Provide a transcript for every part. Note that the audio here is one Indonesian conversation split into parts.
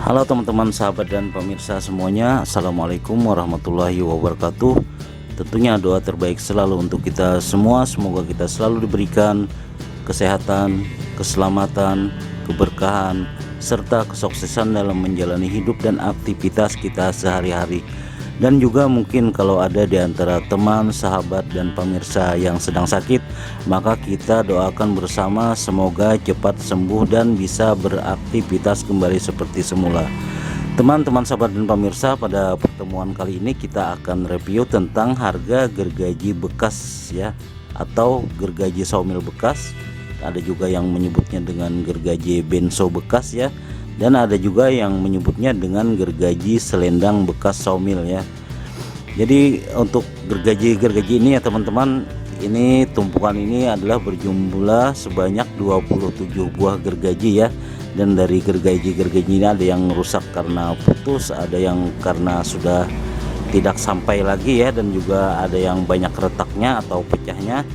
Halo teman-teman, sahabat dan pemirsa semuanya, Assalamualaikum warahmatullahi wabarakatuh. Tentunya doa terbaik selalu untuk kita semua. Semoga kita selalu diberikan kesehatan, keselamatan, keberkahan, serta kesuksesan dalam menjalani hidup dan aktivitas kita sehari-hari. Dan juga mungkin kalau ada di antara teman, sahabat, dan pemirsa yang sedang sakit, maka kita doakan bersama semoga cepat sembuh dan bisa beraktivitas kembali seperti semula. Teman-teman, sahabat, dan pemirsa, pada pertemuan kali ini kita akan review tentang harga gergaji bekas ya, atau gergaji sawmill bekas. Ada juga yang menyebutnya dengan gergaji benso bekas ya, dan ada juga yang menyebutnya dengan gergaji selendang bekas sawmill ya. Jadi untuk gergaji ini ya teman-teman, ini tumpukan ini adalah berjumlah sebanyak 27 buah gergaji ya. Dan dari gergaji ini ada yang rusak karena putus, ada yang karena sudah tidak sampai lagi ya, dan juga ada yang banyak retaknya atau pecahnya,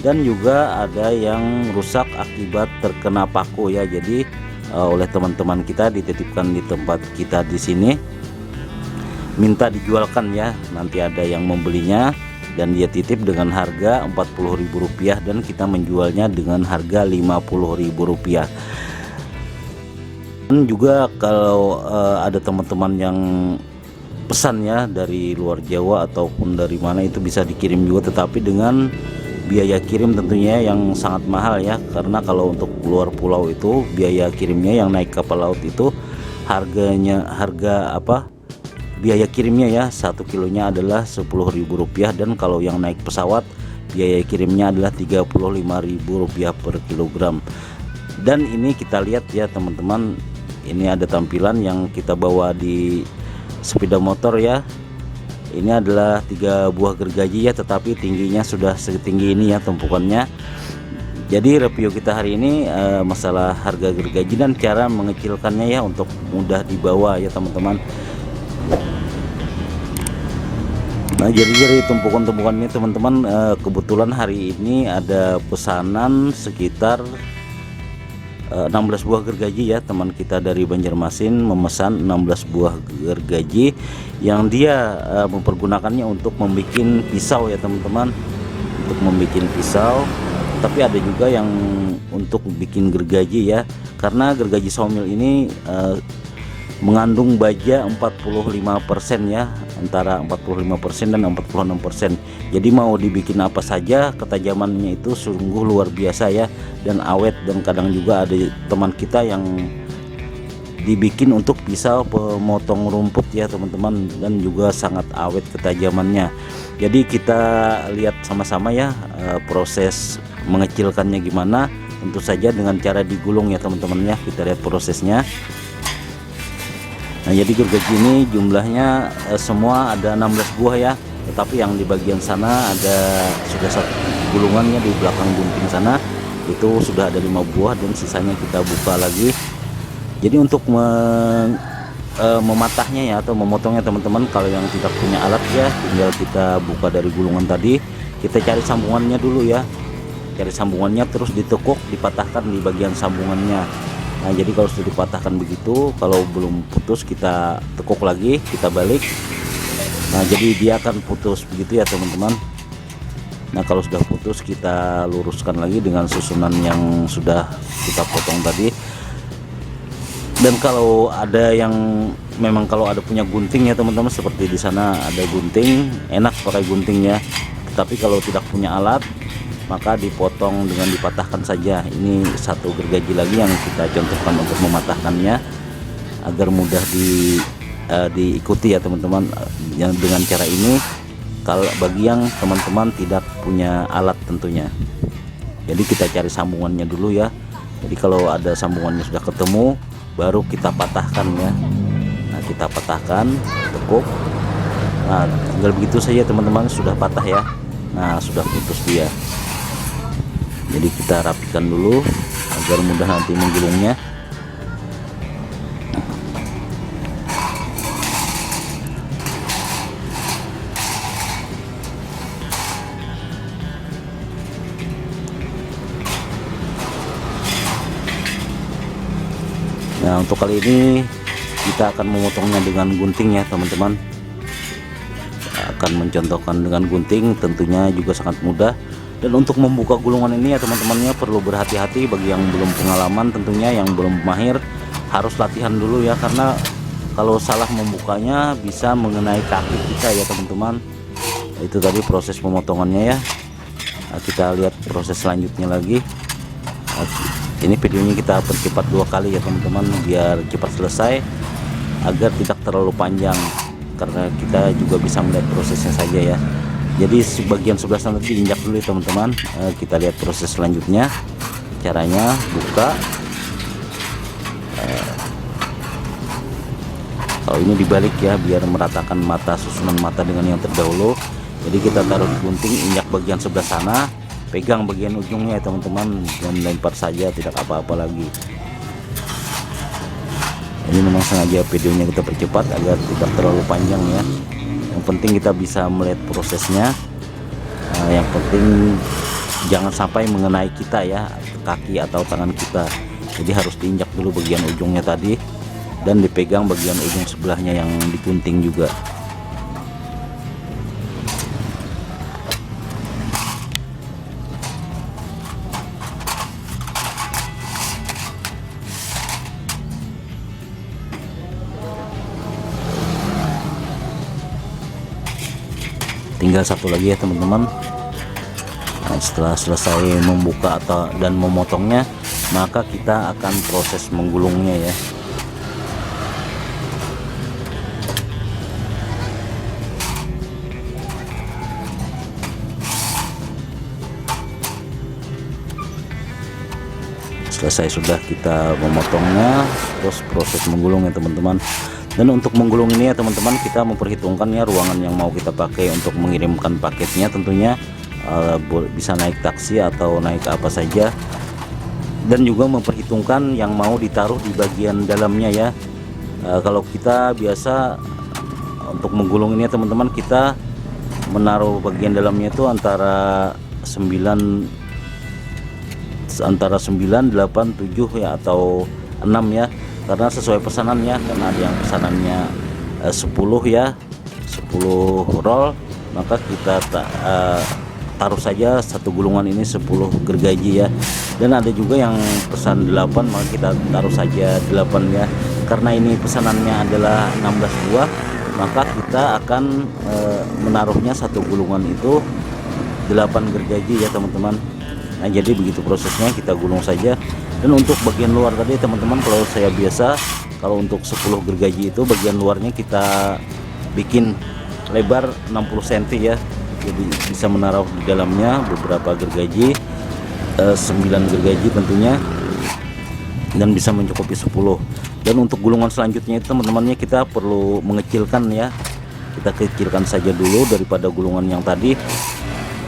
dan juga ada yang rusak akibat terkena paku ya. Jadi oleh teman-teman kita dititipkan di tempat kita di sini, minta dijualkan ya. Nanti ada yang membelinya dan dia titip dengan harga Rp40.000 dan kita menjualnya dengan harga Rp50.000. Dan juga kalau ada teman-teman yang pesan ya dari luar Jawa ataupun dari mana, itu bisa dikirim juga, tetapi dengan biaya kirim tentunya yang sangat mahal ya. Karena kalau untuk luar pulau itu biaya kirimnya, yang naik kapal laut itu biaya kirimnya ya 1 kilonya adalah Rp10.000, dan kalau yang naik pesawat biaya kirimnya adalah Rp35.000 per kilogram. Dan ini kita lihat ya teman-teman, ini ada tampilan yang kita bawa di sepeda motor ya. Ini adalah 3 buah gergaji ya, tetapi tingginya sudah setinggi ini ya tumpukannya. Jadi review kita hari ini masalah harga gergaji dan cara mengecilkannya ya, untuk mudah dibawa ya teman-teman. Nah, jadi tumpukan-tumpukan ini teman-teman, kebetulan hari ini ada pesanan sekitar 16 buah gergaji ya. Teman kita dari Banjarmasin memesan 16 buah gergaji yang dia mempergunakannya untuk membuat pisau ya teman-teman, untuk membuat pisau. Tapi ada juga yang untuk bikin gergaji ya, karena gergaji sawmill ini mengandung baja 45% ya, antara 45% dan 46%. Jadi mau dibikin apa saja, ketajamannya itu sungguh luar biasa ya, dan awet. Dan kadang juga ada teman kita yang dibikin untuk pisau pemotong rumput ya teman-teman, dan juga sangat awet ketajamannya. Jadi kita lihat sama-sama ya proses mengecilkannya gimana. Tentu saja dengan cara digulung ya teman-teman ya, kita lihat prosesnya. Nah, jadi gergaji ini jumlahnya semua ada 16 buah ya, tetapi yang di bagian sana ada sudah satu gulungannya, di belakang gunting sana itu sudah ada 5 buah, dan sisanya kita buka lagi. Jadi untuk mematahnya ya atau memotongnya teman-teman, kalau yang tidak punya alat ya tinggal kita buka dari gulungan tadi, kita cari sambungannya dulu ya, cari sambungannya terus ditekuk, dipatahkan di bagian sambungannya. Nah, jadi kalau sudah dipatahkan begitu, kalau belum putus kita tekuk lagi, kita balik. Nah, jadi dia akan putus begitu ya teman-teman. Nah, kalau sudah putus kita luruskan lagi dengan susunan yang sudah kita potong tadi. Dan kalau ada yang memang kalau ada punya gunting ya teman-teman, seperti di sana ada gunting, enak pakai gunting ya. Tetapi kalau tidak punya alat, maka dipotong dengan dipatahkan saja. Ini satu gergaji lagi yang kita contohkan untuk mematahkannya agar mudah diikuti ya teman-teman. Dengan cara ini, kalau bagi yang teman-teman tidak punya alat tentunya, jadi kita cari sambungannya dulu ya. Jadi kalau ada sambungannya sudah ketemu, baru kita patahkan ya. Nah, kita patahkan, tekuk. Nah, tinggal begitu saja teman-teman, sudah patah ya. Nah, sudah putus dia. Jadi kita rapikan dulu agar mudah nanti menggulungnya. Nah, untuk kali ini kita akan memotongnya dengan gunting ya teman-teman. Akan mencontohkan dengan gunting, tentunya juga sangat mudah. Dan untuk membuka gulungan ini ya teman-temannya perlu berhati-hati. Bagi yang belum pengalaman, tentunya yang belum mahir harus latihan dulu ya, karena kalau salah membukanya bisa mengenai kaki kita ya teman-teman. Itu tadi proses pemotongannya ya. Kita lihat proses selanjutnya lagi. Ini videonya kita percepat 2 kali ya teman-teman, biar cepat selesai agar tidak terlalu panjang, karena kita juga bisa melihat prosesnya saja ya. Jadi bagian sebelah sana diinjak dulu ya teman-teman. Kita lihat proses selanjutnya, caranya buka. Kalau ini dibalik ya, biar meratakan mata, susunan mata dengan yang terdahulu. Jadi kita taruh di gunting, injak bagian sebelah sana, pegang bagian ujungnya ya teman-teman, dan lempar saja, tidak apa-apa lagi. Ini memang sengaja videonya kita percepat agar tidak terlalu panjang ya. Yang penting kita bisa melihat prosesnya. Yang penting jangan sampai mengenai kita ya, kaki atau tangan kita. Jadi harus diinjak dulu bagian ujungnya tadi, dan dipegang bagian ujung sebelahnya yang digunting juga. Tinggal satu lagi ya teman-teman. Setelah selesai membuka dan memotongnya, maka kita akan proses menggulungnya ya. Selesai sudah kita memotongnya, terus proses menggulung ya teman-teman. Dan untuk menggulung ini ya teman-teman, kita memperhitungkan ya ruangan yang mau kita pakai untuk mengirimkan paketnya. Tentunya bisa naik taksi atau naik apa saja, dan juga memperhitungkan yang mau ditaruh di bagian dalamnya ya. Kalau kita biasa untuk menggulung ini ya teman-teman, kita menaruh bagian dalamnya itu antara 9, 8, 7 ya, atau 6 ya, karena sesuai pesanannya. Karena ada yang pesanannya 10 ya, 10 roll, maka kita taruh saja satu gulungan ini 10 gergaji ya. Dan ada juga yang pesan 8, maka kita taruh saja 8 ya. Karena ini pesanannya adalah 16 buah, maka kita akan menaruhnya satu gulungan itu 8 gergaji ya teman-teman. Nah jadi begitu prosesnya, kita gulung saja. Dan untuk bagian luar tadi teman-teman, kalau saya biasa, kalau untuk 10 gergaji itu bagian luarnya kita bikin lebar 60 cm ya. Jadi bisa menaruh di dalamnya beberapa gergaji, 9 gergaji tentunya, dan bisa mencukupi 10. Dan untuk gulungan selanjutnya itu teman-temannya kita perlu mengecilkan ya. Kita kecilkan saja dulu daripada gulungan yang tadi,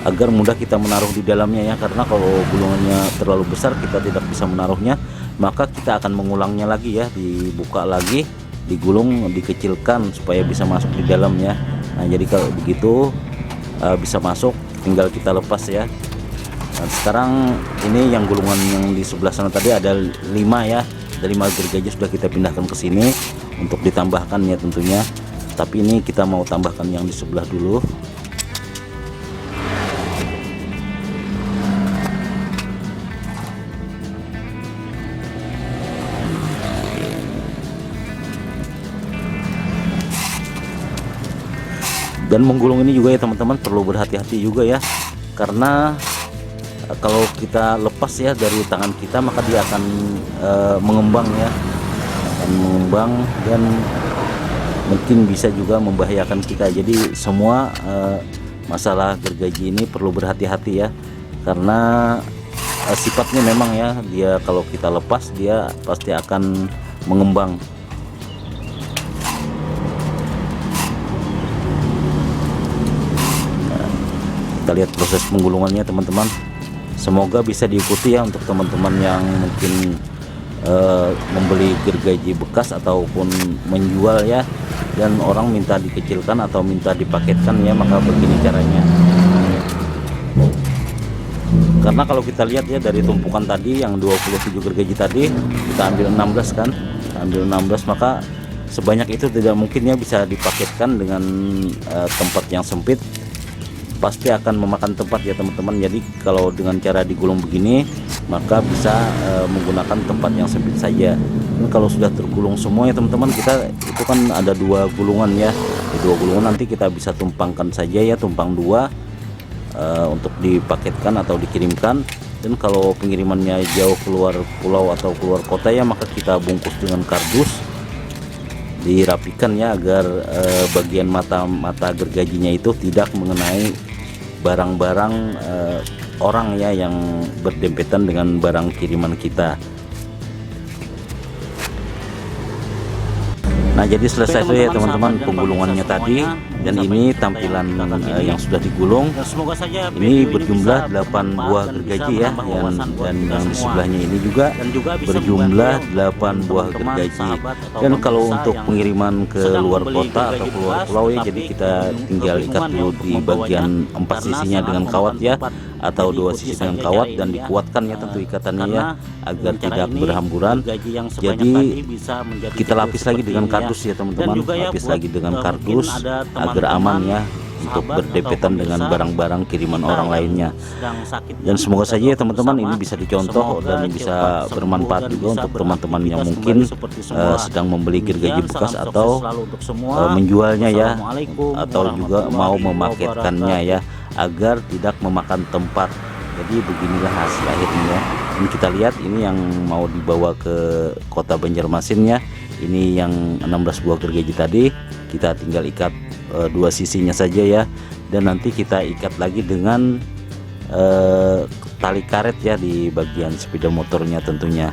agar mudah kita menaruh di dalamnya ya. Karena kalau gulungannya terlalu besar kita tidak bisa menaruhnya, maka kita akan mengulangnya lagi ya, dibuka lagi, digulung, dikecilkan supaya bisa masuk di dalamnya. Nah jadi kalau begitu bisa masuk, tinggal kita lepas ya. Nah, sekarang ini yang gulungan yang di sebelah sana tadi ada 5 ya, dari 5 gergaji sudah kita pindahkan ke sini untuk ditambahkan ya tentunya. Tapi ini kita mau tambahkan yang di sebelah dulu. Dan menggulung ini juga ya teman-teman perlu berhati-hati juga ya, karena kalau kita lepas ya dari tangan kita, maka dia akan mengembang ya, akan mengembang, dan mungkin bisa juga membahayakan kita. Jadi semua masalah gergaji ini perlu berhati-hati ya, karena sifatnya memang ya, dia kalau kita lepas dia pasti akan mengembang. Kita lihat proses penggulungannya teman-teman. Semoga bisa diikuti ya untuk teman-teman yang mungkin membeli gergaji bekas ataupun menjual ya, dan orang minta dikecilkan atau minta dipaketkan ya, maka begini caranya. Karena kalau kita lihat ya dari tumpukan tadi yang 27 gergaji tadi, kita ambil 16 kan, kita ambil 16, maka sebanyak itu tidak mungkin ya bisa dipaketkan dengan tempat yang sempit, pasti akan memakan tempat ya teman-teman. Jadi kalau dengan cara digulung begini maka bisa menggunakan tempat yang sempit saja. Dan kalau sudah tergulung semua ya teman-teman, kita itu kan ada 2 gulungan ya, di 2 gulungan nanti kita bisa tumpangkan saja ya, tumpang 2 untuk dipaketkan atau dikirimkan. Dan kalau pengirimannya jauh keluar pulau atau keluar kota ya, maka kita bungkus dengan kardus, dirapikan ya agar bagian mata gergajinya itu tidak mengenai barang-barang orang ya yang berdempetan dengan barang kiriman kita. Nah, jadi selesai tuh ya teman-teman penggulungannya tadi, dan ini tampilan yang sudah digulung. Ini berjumlah 8 buah gergaji ya, dan yang di sebelahnya ini juga berjumlah 8 buah gergaji. Dan kalau untuk pengiriman ke luar kota atau keluar pulau ya, jadi kita tinggal ikat dulu di bagian 4 sisinya dengan kawat ya, atau 2 sisi dengan kawat, dan dikuatkan ya tentu ikatannya ya agar tidak berhamburan. Jadi kita lapis lagi dengan kardus ya teman-teman, lapis lagi dengan kardus agar aman ya untuk berdempetan dengan barang-barang kiriman orang lainnya. Dan semoga saja ya teman-teman ini bisa dicontoh dan bisa bermanfaat juga untuk teman-teman yang mungkin sedang membeli gergaji bekas atau menjualnya ya, atau juga mau memaketkannya ya agar tidak memakan tempat. Jadi beginilah hasil akhirnya. Ini kita lihat, ini yang mau dibawa ke kota Banjarmasin ya. Ini yang 16 buah gergaji tadi, kita tinggal ikat 2 sisinya saja ya, dan nanti kita ikat lagi dengan tali karet ya di bagian sepeda motornya tentunya.